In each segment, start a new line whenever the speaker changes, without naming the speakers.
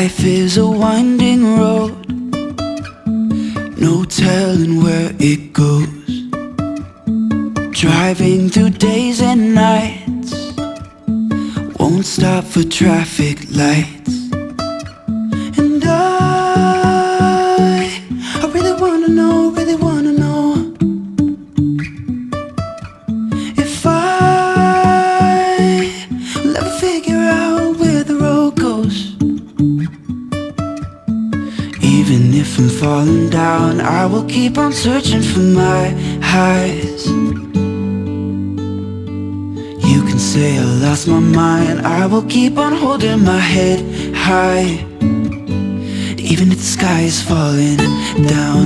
Life is a winding road, no telling where it goes. Driving through days and nights, won't stop for traffic lights. And I really wanna know if will ever figure out where the road goes. Even if I'm falling down, I will keep on searching for my highs. You can say I lost my mind, I will keep on holding my head high, even if the sky is falling down.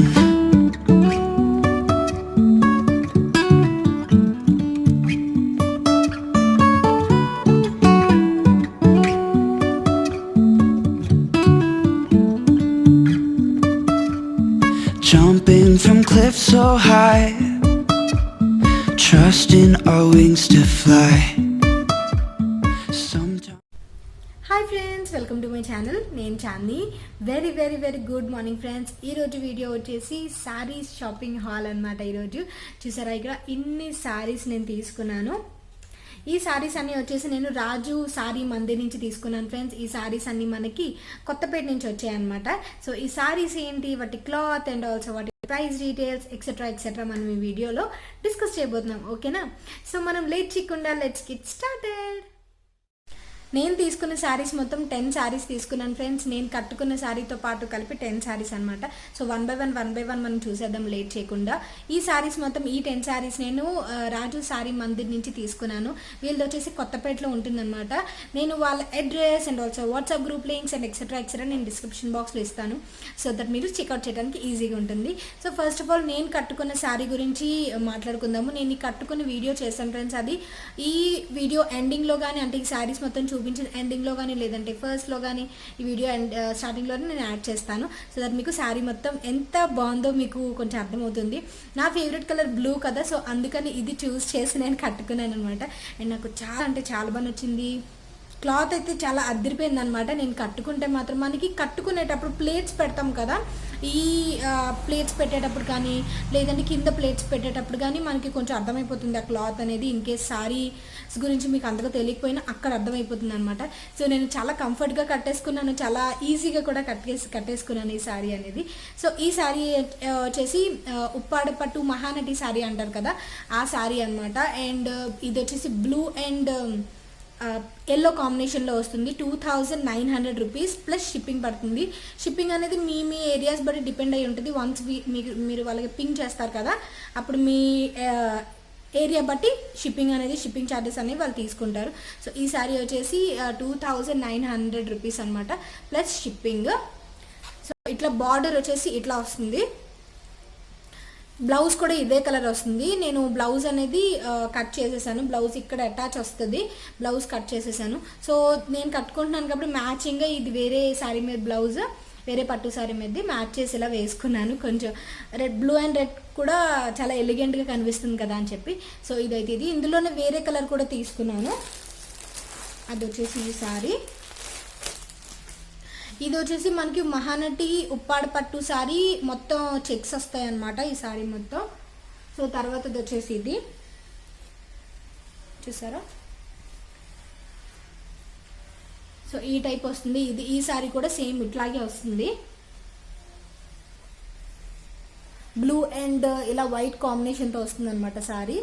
Jumping from cliffs so high, trusting our wings to fly.
Hi friends, welcome to my channel. నేను Chandi. Very very very good morning friends. ఈరోజు video వచ్చేసి saris shopping hall అనమాట. ఈరోజు చూసారా, ఇక్కడ ఇన్ని శారీస్ నేను తీసుకున్నాను. ఈ శారీస్ అన్నీ వచ్చేసి నేను రాజు శారీ మందిర్ నుంచి తీసుకున్నాను ఫ్రెండ్స్. ఈ శారీస్ అన్నీ మనకి కొత్తపేట నుంచి వచ్చాయన్నమాట. సో ఈ శారీస్ ఏంటి, వాటి క్లాత్ అండ్ ఆల్సో వాటి ప్రైస్ డీటెయిల్స్ ఎక్సెట్రా మనం ఈ వీడియోలో డిస్కస్ చేయబోతున్నాం. ఓకేనా? సో మనం లేట్ చేయకుండా లెట్స్ గెట్ స్టార్టెడ్. నేను తీసుకున్న శారీస్ మొత్తం 10 శారీస్ తీసుకున్నాను ఫ్రెండ్స్. నేను కట్టుకున్న శారీతో పాటు కలిపి 10 శారీస్ అనమాట. సో వన్ బై వన్ మనం చూసేద్దాం లేట్ చేయకుండా. ఈ శారీస్ మొత్తం, ఈ 10 శారీస్ నేను రాజు శారీ మందిర్ నుంచి తీసుకున్నాను. వీళ్ళది వచ్చేసి కొత్తపేటలో ఉంటుందన్నమాట. నేను వాళ్ళ address and also WhatsApp group links and etcetera నేను డిస్క్రిప్షన్ బాక్స్లో ఇస్తాను. సో దట్ మీరు చెక్అవుట్ చేయడానికి ఈజీగా ఉంటుంది. సో ఫస్ట్ ఆఫ్ ఆల్ నేను కట్టుకున్న శారీ గురించి మాట్లాడుకుందాము. నేను ఈ కట్టుకున్న వీడియో చేస్తాను ఫ్రెండ్స్. అది ఈ వీడియో ఎండింగ్లో కానీ, అంటే ఈ శారీస్ మొత్తం చూపించిన ఎండింగ్లో కానీ, లేదంటే ఫస్ట్లో కానీ, ఈ వీడియో స్టార్టింగ్లోనే నేను యాడ్ చేస్తాను. సో దట్ మీకు శారీ మొత్తం ఎంత బాగుందో మీకు కొంచెం అర్థమవుతుంది. నా ఫేవరెట్ కలర్ బ్లూ కదా, సో అందుకని ఇది చూస్ చేసి నేను కట్టుకున్నాను అనమాట. అండ్ నాకు చాలా అంటే చాలా బాగా నచ్చింది. క్లాత్ అయితే చాలా అదిరిపోయింది అనమాట. నేను కట్టుకుంటే మాత్రం మనకి కట్టుకునేటప్పుడు ప్లేట్స్ పెడతాం కదా, ఈ ప్లేట్స్ పెట్టేటప్పుడు కానీ, లేదంటే కింద ప్లేట్స్ పెట్టేటప్పుడు కానీ మనకి కొంచెం అర్థమైపోతుంది ఆ క్లాత్ అనేది. ఇన్ కేస్ శారీస్ గురించి మీకు అంతగా తెలియకపోయినా అక్కడ అర్థమైపోతుంది అనమాట. సో నేను చాలా కంఫర్ట్గా కట్టేసుకున్నాను, చాలా ఈజీగా కూడా కట్టేసుకున్నాను ఈ శారీ అనేది. సో ఈ శారీ వచ్చేసి ఉప్పాడ పట్టు మహానటి శారీ అంటారు కదా, ఆ శారీ అనమాట. అండ్ ఇది వచ్చేసి బ్లూ అండ్ ఎల్లో కాంబినేషన్లో వస్తుంది. 2900 రూపీస్ ప్లస్ షిప్పింగ్ పడుతుంది. షిప్పింగ్ అనేది మీ ఏరియాస్ బట్టి డిపెండ్ అయి ఉంటుంది. వన్స్ మీరు వాళ్ళకి పింక్ చేస్తారు కదా, అప్పుడు మీ ఏరియా బట్టి షిప్పింగ్ ఛార్జెస్ అనేవి వాళ్ళు తీసుకుంటారు. సో ఈ శారీ వచ్చేసి 2900 రూపీస్ అనమాట ప్లస్ షిప్పింగ్. సో ఇట్లా బార్డర్ వచ్చేసి ఇట్లా వస్తుంది. బ్లౌజ్ కూడా ఇదే కలర్ వస్తుంది. నేను బ్లౌజ్ అనేది కట్ చేసేసాను. బ్లౌజ్ ఇక్కడ అటాచ్ వస్తుంది, బ్లౌజ్ కట్ చేసేసాను. సో నేను కట్టుకుంటున్నాను కాబట్టి మ్యాచింగ్గా ఇది వేరే శారీ మీద బ్లౌజ్, వేరే పట్టు శారీ మీద మ్యాచ్ చేసి ఇలా వేసుకున్నాను. కొంచెం బ్లూ అండ్ రెడ్ కూడా చాలా ఎలిగెంట్గా కనిపిస్తుంది కదా అని చెప్పి. సో ఇదైతే ఇది. ఇందులోనే వేరే కలర్ కూడా తీసుకున్నాను. అది వచ్చేసి ఈ శారీ. ఇది వచ్చేసి మనకి మహానటి ఉప్పాడ పట్టు శారీ, మొత్తం చెక్స్ వస్తాయి అన్నమాట ఈ శారీ మొత్తం. సో తర్వాత ఇది వచ్చేసి ఇది చూసారా, సో ఈ టైప్ వస్తుంది. ఇది ఈ శారీ కూడా సేమ్ ఇట్లాగే వస్తుంది. బ్లూ అండ్ ఇలా వైట్ కాంబినేషన్తో వస్తుంది అనమాట శారీ.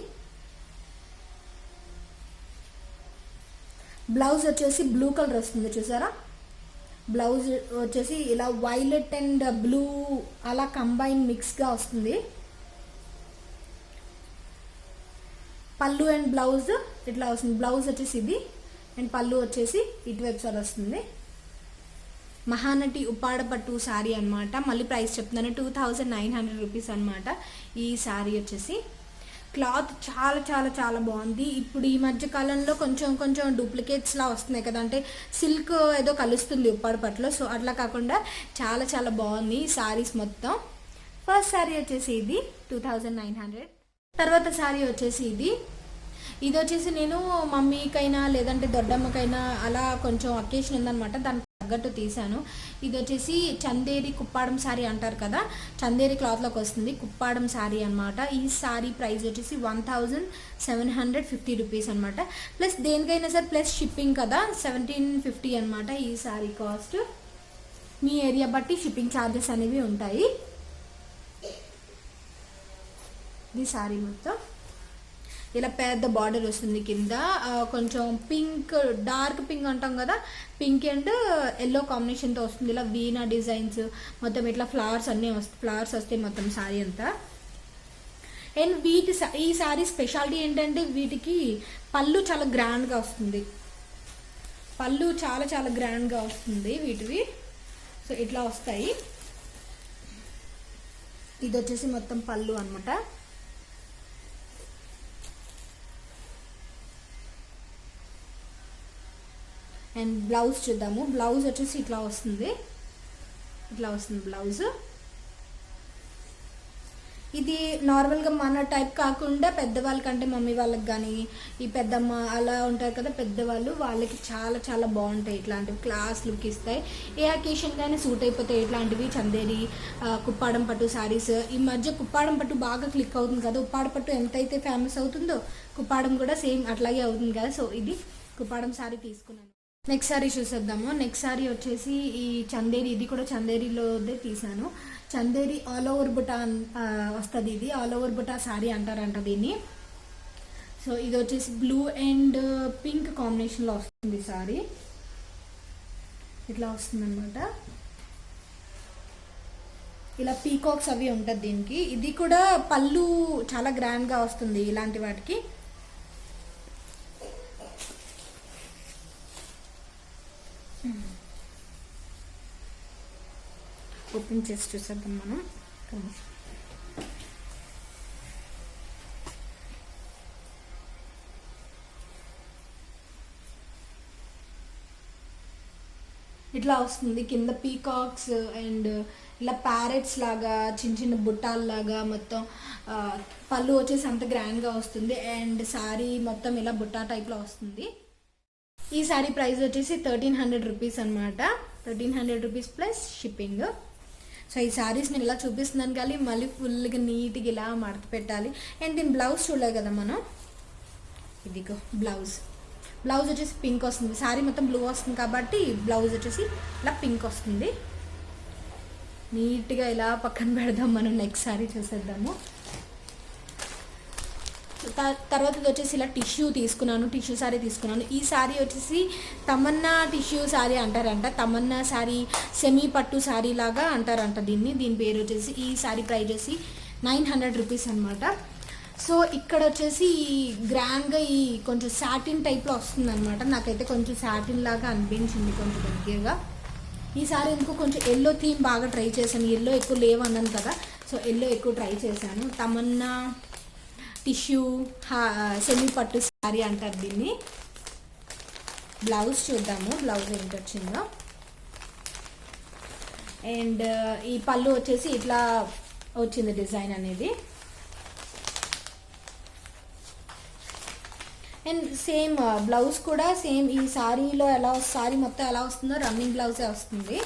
బ్లౌజ్ వచ్చేసి బ్లూ కలర్ వస్తుంది చూసారా. బ్లౌజ్ వచ్చేసి ఇలా వైలెట్ అండ్ బ్లూ అలా కంబైన్ మిక్స్గా వస్తుంది. పళ్ళు అండ్ బ్లౌజ్ ఇట్లా వస్తుంది. బ్లౌజ్ వచ్చేసి ఇది అండ్ పళ్ళు వచ్చేసి ఇటువైపు సార్ వస్తుంది. మహానటి ఉప్పాడ పట్టు శారీ అనమాట. మళ్ళీ ప్రైస్ చెప్తున్నాను, 2900 రూపీస్ అనమాట ఈ శారీ వచ్చేసి. క్లాత్ చాలా చాలా చాలా బాగుంది. ఇప్పుడు ఈ మధ్య కాలంలో కొంచెం డూప్లికేట్స్లా వస్తున్నాయి కదా, అంటే సిల్క్ ఏదో కలుస్తుంది ఉప్పాడ పట్టులో. సో అట్లా కాకుండా చాలా చాలా బాగుంది ఈ శారీస్ మొత్తం. ఫస్ట్ శారీ వచ్చేసి ఇది 2900. తర్వాత శారీ వచ్చేసి ఇది. ఇది వచ్చేసి నేను మమ్మీకైనా లేదంటే దొడ్డమ్మకైనా అలా కొంచెం అకేషన్ ఉందనమాట, దానికి తగ్గట్టు తీసాను. ఇది వచ్చేసి చందేరి కుప్పాడం శారీ అంటారు కదా, చందేరి క్లాత్లోకి వస్తుంది, కుప్పాడం శారీ అనమాట. ఈ శారీ ప్రైస్ వచ్చేసి 1750 రూపీస్ అనమాట. ప్లస్ దేనికైనా సరే ప్లస్ షిప్పింగ్ కదా, 1750 అనమాట ఈ శారీ కాస్ట్. మీ ఏరియా బట్టి షిప్పింగ్ ఛార్జెస్ అనేవి ఉంటాయి. ఇది శారీ మొత్తం ఇలా పెద్ద బార్డర్ వస్తుంది, కింద కొంచెం పింక్, డార్క్ పింక్ అంటాం కదా, పింక్ అండ్ ఎల్లో కాంబినేషన్తో వస్తుంది. ఇలా వీణా డిజైన్స్ మొత్తం ఇట్లా ఫ్లవర్స్ అన్నీ ఫ్లవర్స్ వస్తాయి మొత్తం శారీ అంతా. అండ్ ఈ శారీ స్పెషాలిటీ ఏంటంటే వీటికి పళ్ళు చాలా గ్రాండ్గా వస్తుంది, పళ్ళు చాలా చాలా గ్రాండ్గా వస్తుంది వీటివి. సో ఇట్లా వస్తాయి. ఇది వచ్చేసి మొత్తం పళ్ళు అనమాట. అండ్ బ్లౌజ్ చూద్దాము. బ్లౌజ్ వచ్చేసి ఇట్లా వస్తుంది బ్లౌజ్. ఇది నార్మల్గా మన టైప్ కాకుండా పెద్దవాళ్ళకంటే మమ్మీ వాళ్ళకి కానీ, ఈ పెద్దమ్మ అలా ఉంటారు కదా పెద్దవాళ్ళు, వాళ్ళకి చాలా చాలా బాగుంటాయి ఇట్లాంటివి, క్లాస్ లుక్ ఇస్తాయి. ఏ అకేషన్ కానీ సూట్ అయిపోతాయి ఇట్లాంటివి. చందేరి కుప్పాడం పట్టు శారీస్ ఈ మధ్య కుప్పాడం పట్టు బాగా క్లిక్ అవుతుంది కదా, ఉప్పాడ పట్టు ఎంతైతే ఫేమస్ అవుతుందో కుప్పాడం కూడా సేమ్ అట్లాగే అవుతుంది కదా. సో ఇది కుప్పాడం శారీ తీసుకున్నాను. నెక్స్ట్ శారీ చూసేద్దాము. నెక్స్ట్ శారీ వచ్చేసి ఈ చందేరి, ఇది కూడా చందేరిలోదే తీసాను. చందేరి ఆల్ ఓవర్ బుటా వస్తుంది, ఇది ఆల్ ఓవర్ బుటా శారీ అంటారంట దీన్ని. సో ఇది వచ్చేసి బ్లూ అండ్ పింక్ కాంబినేషన్లో వస్తుంది శారీ, ఇట్లా వస్తుంది అనమాట. ఇలా పీకాక్స్ అవి ఉంటుంది దీనికి. ఇది కూడా పళ్ళు చాలా గ్రాండ్గా వస్తుంది ఇలాంటి వాటికి. ఓపెన్ చేసి చూసేద్దాం మనం. ఇట్లా వస్తుంది, కింద పీకాక్స్ అండ్ ఇలా ప్యారెట్స్ లాగా చిన్న చిన్న బుట్టాల్లాగా మొత్తం. పళ్ళు వచ్చేసి అంత గ్రాండ్గా వస్తుంది. అండ్ శారీ మొత్తం ఇలా బుట్టా టైప్లో వస్తుంది. ఈ శారీ ప్రైస్ వచ్చేసి 1300 రూపీస్ అనమాట. 1300 రూపీస్ ప్లస్ షిప్పింగ్. సో ఈ శారీస్ నేను ఇలా చూపిస్తున్నాను కానీ మళ్ళీ ఫుల్గా నీట్గా ఇలా మడత పెట్టాలి. అండ్ దీని బ్లౌజ్ చూడలేదు కదా మనం, ఇదిగో బ్లౌజ్ వచ్చేసి పింక్ వస్తుంది. శారీ మొత్తం బ్లూ వస్తుంది కాబట్టి బ్లౌజ్ వచ్చేసి ఇలా పింక్ వస్తుంది. నీట్గా ఇలా పక్కన పెడదాం మనం. నెక్స్ట్ శారీ చూసేద్దాము. తర్వాత ఇది వచ్చేసి ఇలా టిష్యూ శారీ తీసుకున్నాను. ఈ శారీ వచ్చేసి తమన్నా టిష్యూ శారీ అంటారంట, తమన్నా శారీ, సెమీ పట్టు శారీ లాగా అంటారంట దీని పేరు వచ్చేసి. ఈ శారీ ప్రైస్ వచ్చేసి 900 రూపీస్ అనమాట. సో ఇక్కడ వచ్చేసి ఈ గ్రాండ్గా ఈ కొంచెం సాటిన్ టైప్లో వస్తుంది అనమాట. నాకైతే కొంచెం సాటిన్ లాగా అనిపించింది కొంచెం దగ్గరగా. ఈ శారీ ఎందుకు కొంచెం ఎల్లో థీమ్ బాగా ట్రై చేశాను, ఎల్లో ఎక్కువ లేవన్నాను కదా, సో ఎల్లో ఎక్కువ ట్రై చేశాను. తమన్నా టిష్యూ సెమీ పట్టు శారీ అంటారు దీన్ని. బ్లౌజ్ చూద్దాము, బ్లౌజ్ ఏంటి వచ్చిందో. అండ్ ఈ పళ్ళు వచ్చేసి ఇట్లా వచ్చింది డిజైన్ అనేది. అండ్ సేమ్ బ్లౌజ్ కూడా సేమ్ ఈ శారీలో శారీ మొత్తం ఎలా వస్తుందో రన్నింగ్ బ్లౌజే వస్తుంది.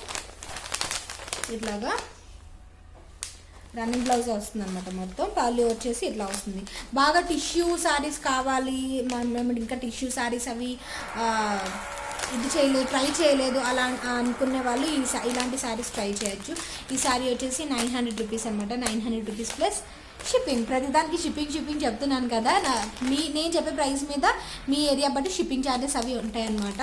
ఇట్లాగా రన్నింగ్ బ్లౌజ్ వస్తుంది అనమాట మొత్తం. పళ్ళు వచ్చేసి ఇట్లా వస్తుంది. బాగా టిష్యూ శారీస్ కావాలి, మేము ఇంకా టిష్యూ శారీస్ అవి ట్రై చేయలేదు అలా అనుకునే వాళ్ళు ఇలాంటి శారీస్ ట్రై చేయొచ్చు. ఈ శారీ వచ్చేసి 900 రూపీస్ అనమాట. 900 రూపీస్ ప్లస్ షిప్పింగ్. ప్రతిదానికి షిప్పింగ్ చెప్తున్నాను కదా, నేను చెప్పే ప్రైస్ మీద మీ ఏరియా బట్టి షిప్పింగ్ ఛార్జెస్ అవి ఉంటాయన్నమాట.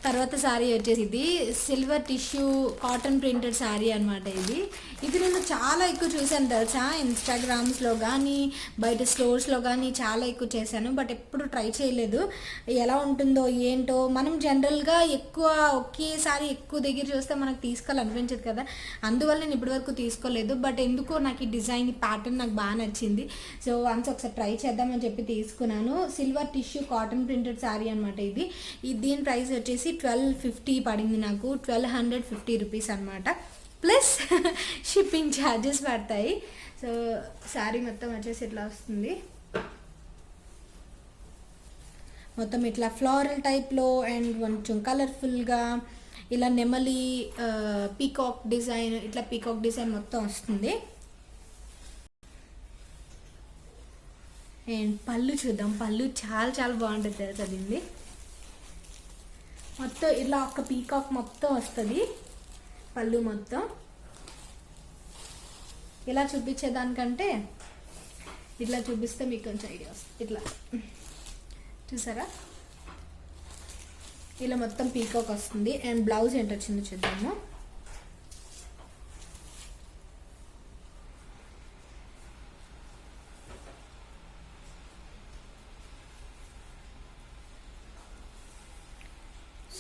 తర్వాత శారీ వచ్చేసి ఇది silver tissue cotton printed sari అనమాట. ఇది నేను చాలా ఎక్కువ చూసాను తెలుసా, ఇన్స్టాగ్రామ్స్లో కానీ బయట స్టోర్స్లో కానీ చాలా ఎక్కువ చేశాను, బట్ ఎప్పుడు ట్రై చేయలేదు ఎలా ఉంటుందో ఏంటో. మనం జనరల్గా ఎక్కువ ఒకేసారి ఎక్కువ దగ్గర చూస్తే మనకు తీసుకోవాలనిపించదు కదా, అందువల్ల నేను ఇప్పటివరకు తీసుకోలేదు. బట్ ఎందుకో నాకు ఈ డిజైన్, ఈ ప్యాటర్న్ నాకు బాగా నచ్చింది. సో ఒకసారి ట్రై చేద్దామని చెప్పి తీసుకున్నాను. Silver tissue cotton printed sari అనమాట. దీని ప్రైస్ వచ్చేసి 1250 పడింది నాకు. 1250 రూపీస్ అనమాట. ప్లస్ షిప్పింగ్ ఛార్జెస్ పడతాయి. సో శారీ మొత్తం వచ్చేసి ఇట్లా వస్తుంది. మొత్తం ఇట్లా ఫ్లోరల్ టైప్లో అండ్ కొంచెం కలర్ఫుల్గా ఇలా నెమలి పీకాక్ డిజైన్, ఇట్లా పీకాక్ డిజైన్ మొత్తం వస్తుంది. అండ్ పళ్ళు చూద్దాం. పళ్ళు చాలా చాలా బాగుంటుంది తెలుసా దీన్ని. మొత్తం ఇలా ఒక పీకాక్ మొత్తం వస్తుంది పళ్ళు మొత్తం. ఇలా చూపించేదానికంటే ఇట్లా చూపిస్తే మీకు కొంచెం ఐడియా వస్తుంది. ఇట్లా చూసారా, ఇలా మొత్తం పీకాక్ వస్తుంది. అండ్ బ్లౌజ్ ఏంటి వచ్చిందో చూద్దాము.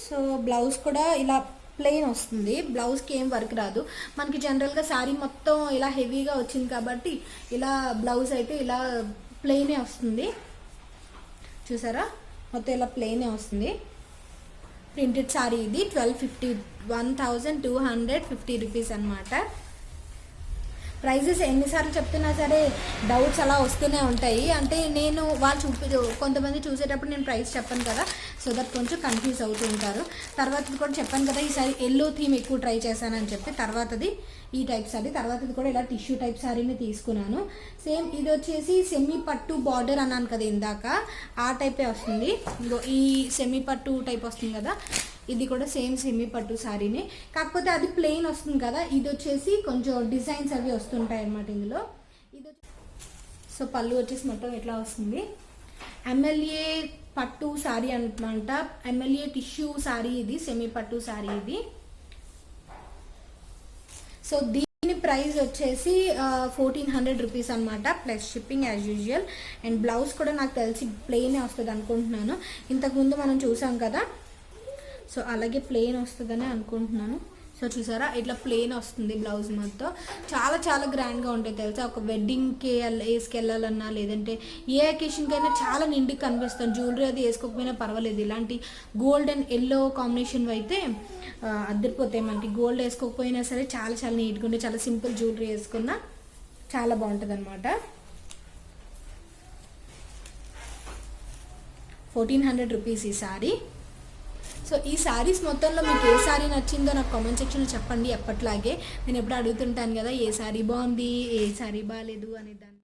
సో బ్లౌజ్ కూడా ఇలా ప్లెయిన్ వస్తుంది. బ్లౌజ్కి ఏం వర్క్ రాదు మనకి. జనరల్గా శారీ మొత్తం ఇలా హెవీగా వచ్చింది కాబట్టి ఇలా బ్లౌజ్ అయితే ఇలా ప్లెయినే వస్తుంది. చూసారా, మొత్తం ఇలా ప్లెయినే వస్తుంది. ప్రింటెడ్ శారీ ఇది 1250 రూపీస్ అనమాట. ప్రైజెస్ ఎన్నిసార్లు చెప్తున్నా సరే డౌట్స్ అలా వస్తూనే ఉంటాయి. అంటే నేను వాళ్ళు కొంతమంది చూసేటప్పుడు నేను ప్రైస్ చెప్పను కదా, సో దట్ కొంచెం కన్ఫ్యూజ్ అవుతూ ఉంటారు. తర్వాతది కూడా చెప్పాను కదా, ఈసారి ఎల్లో థీమ్ ఎక్కువ ట్రై చేశానని చెప్పి. తర్వాతది ఈ టైప్ శారీ, తర్వాతది కూడా ఇలా టిష్యూ టైప్ శారీని తీసుకున్నాను. సేమ్ ఇది వచ్చేసి సెమీ పట్టు బార్డర్ అన్నాను కదా ఇందాక, ఆ టైపే వస్తుంది. ఇంకో ఈ సెమీ పట్టు టైప్ వస్తుంది కదా, ఇది కూడా సేమ్ సెమీ పట్టు శారీని, కాకపోతే అది ప్లెయిన్ వస్తుంది కదా. ఇది వచ్చేసి కొంచెం డిజైన్స్ అవి వస్తుంటాయి అన్నమాట ఇందులో. ఇది సో పళ్ళు వచ్చేసి మొత్తం ఎట్లా వస్తుంది, ఎమ్మెల్యే పట్టు శారీ అనమాట. ఎమ్మెల్యే టిష్యూ శారీ ఇది, సెమీ పట్టు శారీ ఇది. సో దీని ప్రైస్ వచ్చేసి 1400 రూపీస్ అనమాట, plus shipping as usual. And blouse కూడా నాకు తెలిసి ప్లెయినే వస్తుంది అనుకుంటున్నాను. ఇంతకుముందు మనం చూసాం కదా, సో అలాగే ప్లెయిన్ వస్తుందని అనుకుంటున్నాను. సో చూసారా, ఇట్లా ప్లెయిన్ వస్తుంది బ్లౌజ్ మొత్తం. చాలా చాలా గ్రాండ్గా ఉంటుంది తెలుసా. ఒక వెడ్డింగ్కి వేసుకెళ్ళాలన్నా, లేదంటే ఏ అకేషన్కైనా చాలా నిండుగా కనిపిస్తాను. జ్యువెలరీ అది వేసుకోకపోయినా పర్వాలేదు. ఇలాంటి గోల్డ్ అండ్ ఎల్లో కాంబినేషన్ అయితే అద్దరిపోతాయి మనకి. గోల్డ్ వేసుకోకపోయినా సరే చాలా చాలా నీట్గా ఉంటే, చాలా సింపుల్ జ్యువెలరీ వేసుకున్నా చాలా బాగుంటుంది అనమాట. 1400 రూపీస్ ఈ సారీ. సో ఈ శారీస్ మొత్తంలో మీకు ఏ శారీ నచ్చిందో నాకు కామెంట్ సెక్షన్లో చెప్పండి. ఎప్పట్లాగే నేను ఎప్పుడు అడుగుతుంటాను కదా, ఏ శారీ బాగుంది, ఏ శారీ బాగాలేదు అనే దాన్ని.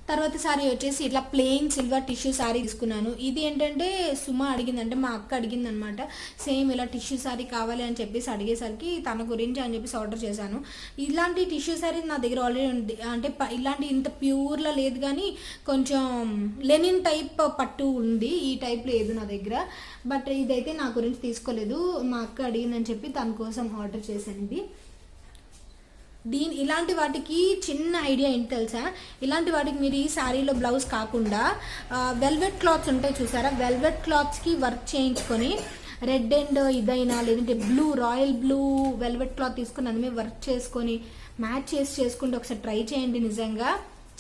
తర్వాత శారీ వచ్చేసి ఇట్లా ప్లెయిన్ సిల్వర్ టిష్యూ శారీ తీసుకున్నాను. ఇది ఏంటంటే సుమా అడిగిందంటే, మా అక్క అడిగింది అనమాట. సేమ్ ఇలా టిష్యూ శారీ కావాలి అని చెప్పేసి అడిగేసరికి తన గురించి అని చెప్పేసి ఆర్డర్ చేశాను. ఇలాంటి టిష్యూ శారీ నా దగ్గర ఆల్రెడీ ఉంది. అంటే ఇలాంటి ఇంత ప్యూర్లో లేదు కానీ కొంచెం లెనిన్ టైప్ పట్టు ఉంది. ఈ టైప్ లేదు నా దగ్గర. బట్ ఇదైతే నా గురించి తీసుకోలేదు, మా అక్క అడిగిందని చెప్పి తన కోసం ఆర్డర్ చేశాను ఇది. ఇలాంటి వాటికి చిన్న ఐడియా ఏంటి తెలుసా, ఇలాంటి వాటికి మీరు ఈ శారీలో బ్లౌజ్ కాకుండా వెల్వెట్ క్లాత్స్ ఉంటాయి చూసారా, వెల్వెట్ క్లాత్స్కి వర్క్ చేయించుకొని రెడ్ అండ్ ఇదైనా, లేదంటే blue, royal blue velvet cloth తీసుకొని అందుమే వర్క్ చేసుకొని మ్యాచ్ చేసుకుంటే ఒకసారి ట్రై చేయండి. నిజంగా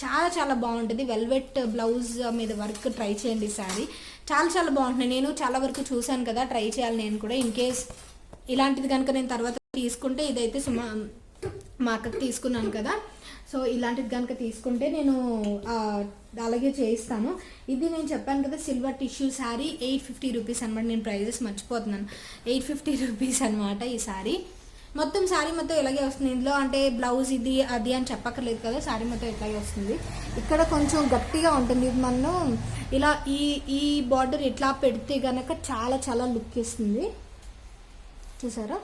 చాలా చాలా బాగుంటుంది. వెల్వెట్ బ్లౌజ్ మీద వర్క్ ట్రై చేయండి. శారీ చాలా చాలా బాగుంటుంది. నేను చాలా వరకు చూశాను కదా, ట్రై చేయాలి నేను కూడా. ఇన్ కేస్ ఇలాంటిది కనుక నేను తర్వాత తీసుకుంటే, ఇదైతే మా అక్కకి తీసుకున్నాను కదా, సో ఇలాంటిది కనుక తీసుకుంటే నేను అలాగే చేయిస్తాను. ఇది నేను చెప్పాను కదా సిల్వర్ టిష్యూ శారీ 850 రూపీస్ అనమాట. నేను ప్రైజెస్ మర్చిపోతున్నాను, 850 రూపీస్ అనమాట ఈ శారీ. మొత్తం శారీ మొత్తం ఇలాగే వస్తుంది. ఇందులో అంటే బ్లౌజ్ ఇది అది అని చెప్పక్కర్లేదు కదా, శారీ మొత్తం ఇట్లాగే వస్తుంది. ఇక్కడ కొంచెం గట్టిగా ఉంటుంది. ఇది మనం ఇలా ఈ బార్డర్ ఇట్లా పెడితే కనుక చాలా చాలా లుక్ ఇస్తుంది. చూసారా,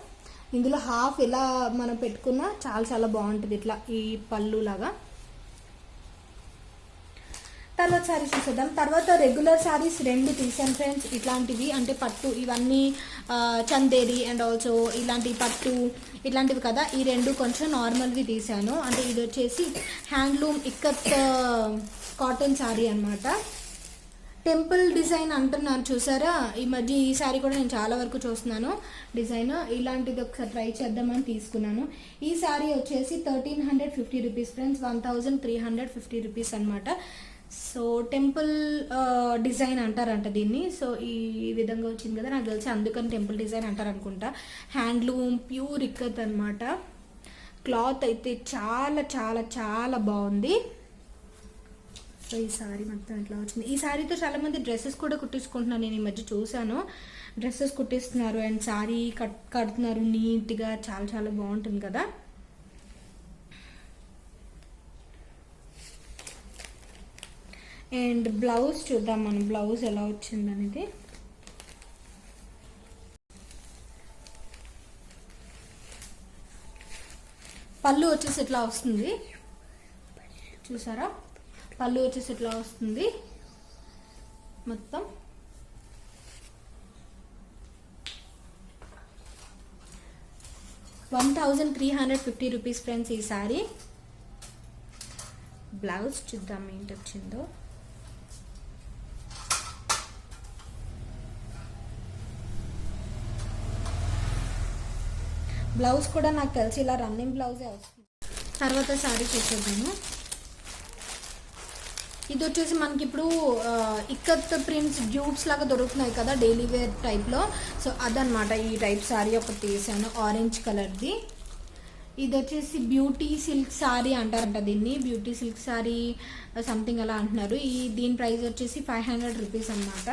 ఇందులో హాఫ్ ఇలా మనం పెట్టుకున్నా చాలా చాలా బాగుంటుంది, ఇట్లా ఈ పళ్ళు లాగా. తర్వాత శారీస్ చూసేద్దాం. తర్వాత రెగ్యులర్ శారీస్ 2 తీసాను ఫ్రెండ్స్. ఇట్లాంటివి అంటే పట్టు, ఇవన్నీ చందేరి అండ్ ఆల్సో ఇలాంటి పట్టు ఇట్లాంటివి కదా, ఈ 2 కొంచెం నార్మల్వి తీసాను. అంటే ఇది వచ్చేసి హ్యాండ్లూమ్ ఇక్కత్ కాటన్ శారీ అనమాట. టెంపుల్ డిజైన్ అంటున్నారు చూసారా, ఈ మధ్య ఈ శారీ కూడా నేను చాలా వరకు చూస్తున్నాను డిజైన్. ఇలాంటిది ఒకసారి ట్రై చేద్దామని తీసుకున్నాను. ఈ శారీ వచ్చేసి 1350 రూపీస్ ఫ్రెండ్స్, 1350 రూపీస్ అనమాట. సో టెంపుల్ డిజైన్ అంటారంట దీన్ని. సో ఈ విధంగా వచ్చింది కదా, నాకు తెలిసి అందుకని టెంపుల్ డిజైన్ అంటారు అనుకుంటా. హ్యాండ్లూమ్ ప్యూర్ ఇక్కత్ అనమాట. క్లాత్ అయితే చాలా చాలా చాలా బాగుంది. సో ఈ సారీ మొత్తం ఇట్లా వచ్చింది. ఈ సారీతో చాలామంది డ్రెస్సెస్ కూడా కుట్టించుకుంటున్నాను, నేను ఈ మధ్య చూశాను. డ్రెస్సెస్ కుట్టిస్తున్నారు అండ్ సారీ కడుతున్నారు నీట్గా, చాలా చాలా బాగుంటుంది కదా. అండ్ బ్లౌజ్ చూద్దాం మనం, బ్లౌజ్ ఎలా వచ్చింది అనేది. పళ్ళు వచ్చేసి ఇట్లా వస్తుంది, చూసారా, పళ్ళు వచ్చేసి ఇట్లా వస్తుంది మొత్తం. ₹1,350 ఫ్రెండ్స్ ఈ సారీ. బ్లౌజ్ చూద్దాం ఏంటి వచ్చిందో. బ్లౌజ్ కూడా నాకు తెలిసి ఇలా రన్నింగ్ బ్లౌజే వస్తుంది. తర్వాత శారీ చూసేద్దాము. ఇది వచ్చేసి మనకి ఇప్పుడు ఇక్కత్ ప్రింట్స్ డ్యూట్స్ లాగా దొరుకుతున్నాయి కదా డైలీ వేర్ టైప్లో. సో అదనమాట, ఈ టైప్ శారీ ఒకటి తీసాను ఆరెంజ్ కలర్ది. ఇది వచ్చేసి బ్యూటీ సిల్క్ శారీ అంటారంట దీన్ని, బ్యూటీ సిల్క్ శారీ సంథింగ్ అలా అంటున్నారు. దీని ప్రైస్ వచ్చేసి ₹500 అన్నమాట.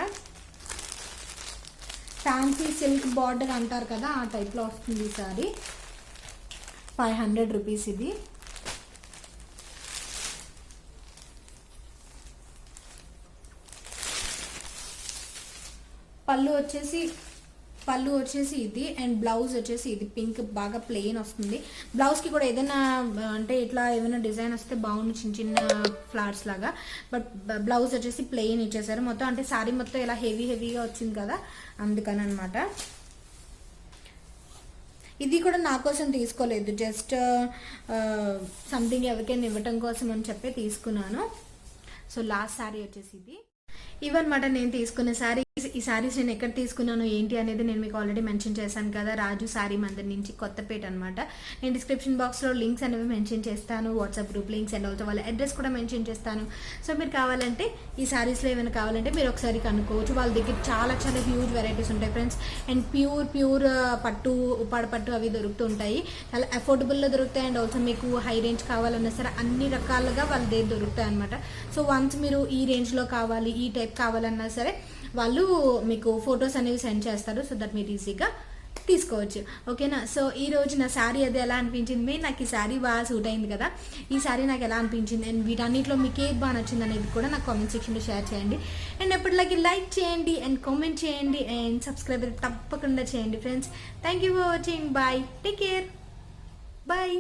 ఫ్యాన్సీ సిల్క్ బార్డర్ అంటారు కదా ఆ టైప్లో వస్తుంది ఈ సారీ. ₹500 ఇది. పళ్ళు వచ్చేసి ఇది అండ్ బ్లౌజ్ వచ్చేసి ఇది పింక్, బాగా ప్లెయిన్ వస్తుంది. బ్లౌజ్కి కూడా ఏదైనా అంటే ఇట్లా ఏదైనా డిజైన్ వస్తే బాగుంది, చిన్న చిన్న ఫ్లవర్స్ లాగా. బట్ బ్లౌజ్ వచ్చేసి ప్లెయిన్ ఇచ్చేసారు మొత్తం, అంటే శారీ మొత్తం ఇలా హెవీగా వచ్చింది కదా అందుకని అనమాట. ఇది కూడా నా కోసం తీసుకోలేదు, జస్ట్ సంథింగ్ ఎవరికైనా ఇవ్వటం కోసం అని చెప్పి తీసుకున్నాను. సో లాస్ట్ శారీ వచ్చేసి ఇది. ఇవన్నమాట నేను తీసుకున్న శారీ. ఈ శారీస్ నేను ఎక్కడ తీసుకున్నాను ఏంటి అనేది నేను మీకు ఆల్రెడీ మెన్షన్ చేశాను కదా, రాజు శారీ మందిర్ నుంచి కొత్తపేట అనమాట. నేను డిస్క్రిప్షన్ బాక్స్లో లింక్స్ అనేవి మెన్షన్ చేస్తాను, WhatsApp group links and also వాళ్ళ అడ్రస్ కూడా మెన్షన్ చేస్తాను. సో మీరు కావాలంటే ఈ శారీస్లో ఏమైనా కావాలంటే మీరు ఒకసారి కనుక్కోవచ్చు. వాళ్ళ దగ్గర చాలా చాలా హ్యూజ్ వెరైటీస్ ఉంటాయి ఫ్రెండ్స్. అండ్ ప్యూర్ పట్టు, ఉప్పాడ పట్టు అవి దొరుకుతుంటాయి, చాలా అఫోర్డబుల్లో దొరుకుతాయి. అండ్ ఆల్సో మీకు హై రేంజ్ కావాలన్నా సరే అన్ని రకాలుగా వాళ్ళ దగ్గర దొరుకుతాయి అనమాట. సో వన్స్ మీరు ఈ రేంజ్లో కావాలి, ఈ టైప్ కావాలన్నా సరే వాళ్ళు మీకు ఫొటోస్ అనేవి సెండ్ చేస్తారు, సో దట్ మీరు ఈజీగా తీసుకోవచ్చు. ఓకేనా. సో ఈరోజు నా శారీ అది ఎలా అనిపించింది, నాకు ఈ శారీ బాగా సూట్ అయింది కదా, ఈ శారీ నాకు ఎలా అనిపించింది అండ్ వీటన్నిటిలో మీకు ఏది బాగా నచ్చింది అనేది కూడా నాకు కామెంట్ సెక్షన్లో షేర్ చేయండి. అండ్ ఎప్పటిలాగే లైక్ చేయండి అండ్ కామెంట్ చేయండి అండ్ సబ్స్క్రైబ్ తప్పకుండా చేయండి friends. Thank you for watching. Bye, take care, bye.